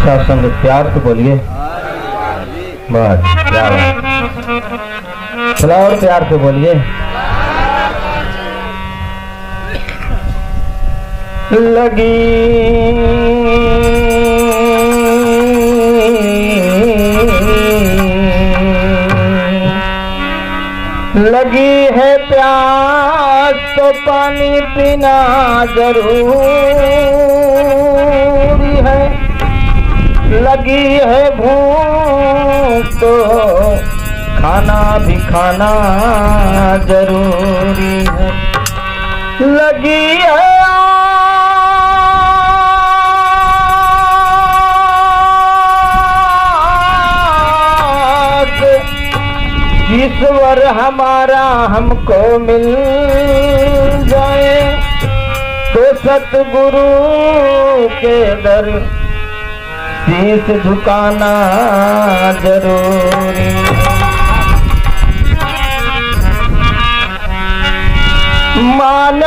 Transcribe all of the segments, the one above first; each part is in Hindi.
संग प्यार से बोलिए। बस क्या बात, थोड़ा और प्यार से बोलिए। लगी है प्यास तो पानी पीना जरूरी है, लगी है भूख तो खाना भी खाना जरूरी है, लगी है ईश्वर हमारा हमको मिल जाए तो सतगुरु के दर शीश झुकाना जरूरी है। मान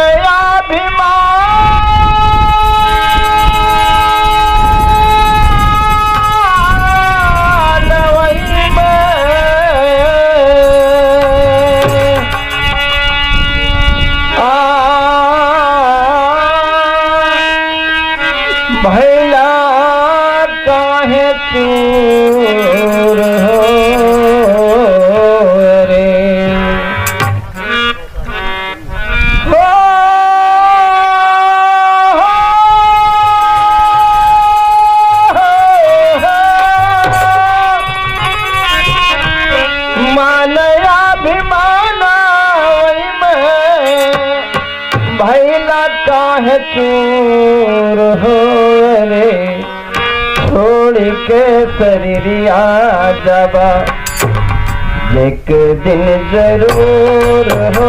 भैया काहे चूर हो रे, मानया भी माना वही में भैया काहे चूर हो रे, छोड़ के शरीरिया जाबा एक दिन जरूर हो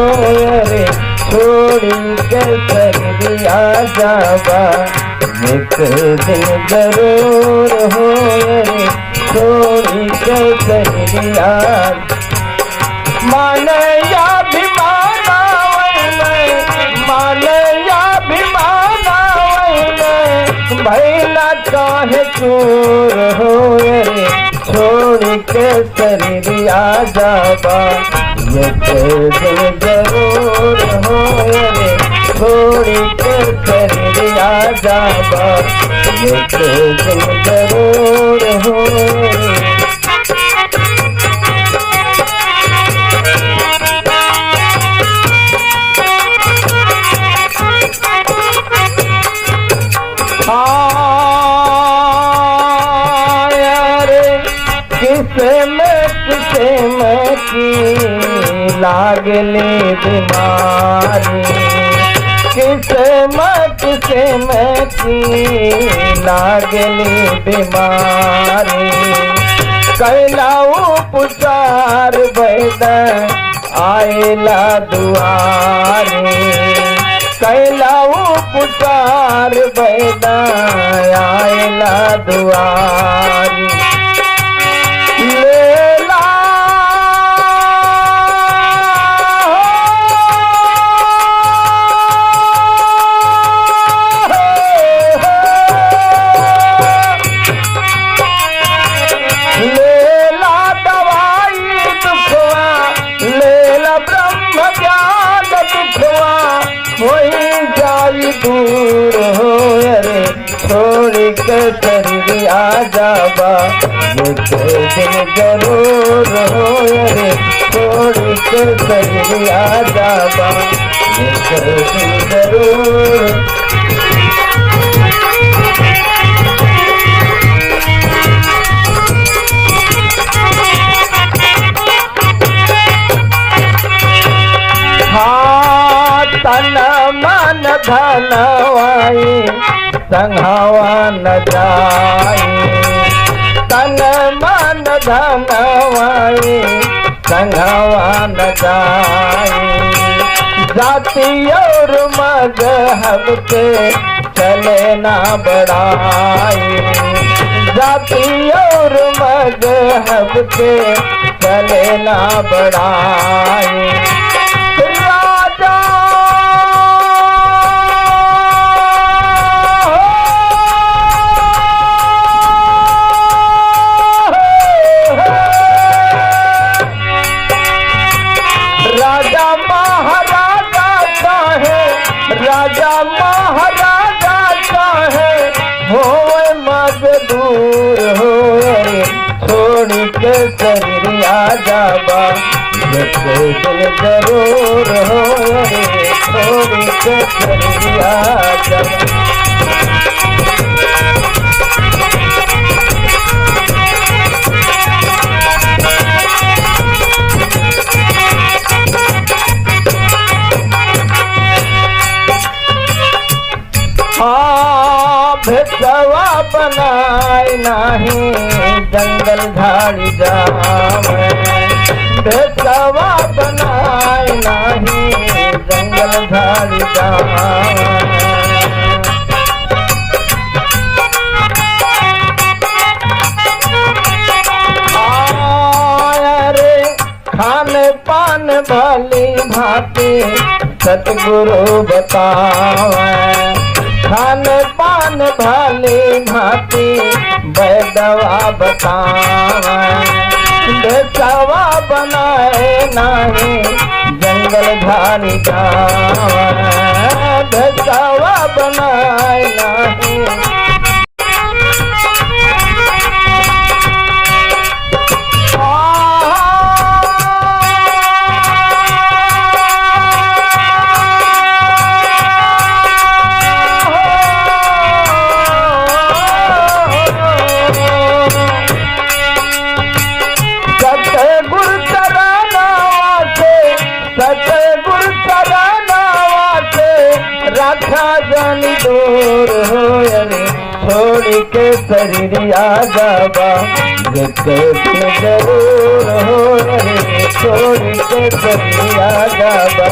रे, छोड़ के शरीरिया जाबा एक दिन जरूर हो रे, छोड़ के शरीरिया मानया भी माना वही में, मानया भी माना वही में भैया काहे चूर हो रे, छोड़ के शरीरिया जाबा एक दिन जरूर हो रे, छोड़ के शरीरिया जाबा एक दिन जरूर हो रे। किसे में की लागली बीमारी, किसे में की लागली बीमारी, कैला उपचार वैद आयला दुआरी, कैला उपचार वैद आयला दुआरी, लेला लेला दवाई दुखवा, लेला ब्रह्म ज्ञान दुखवा, वही जाई दूर हो रे, छोड़ के शरीरिया जाबा एक दिन जरूर हो रे, छोड़ के शरीरिया जाबा एक दिन जरूर। हाँ तन मन धनवाई संघावा न जाई, तन मन धनवाई संघावा न जाई, जाति और मजहब के चले ना बढ़ाई, जाति और मजहब के चले ना बढ़ाई, राजा जग दूर हो रे छोड़ के शरीर आ जाबा एक दिन जरूर हो रे छोड़ के शरीर आ जाबा। भेसवा बनाए नाही जंगल झाड़ी जावे भेसवा बनाए नाही जंगल झाड़ी जावे रे खान पान भली भांति सतगुरु बतावे खान पान भली भांति वैदवा बतावे बेसवा बनाए नाही जंगल झाड़ी जावे बेसवा बनाए नाही राखा जानी दूर हो रे छोड़ के शरीर आ जाबा एक दिन जरूर हो रे छोड़ के शरीर आ जाबा।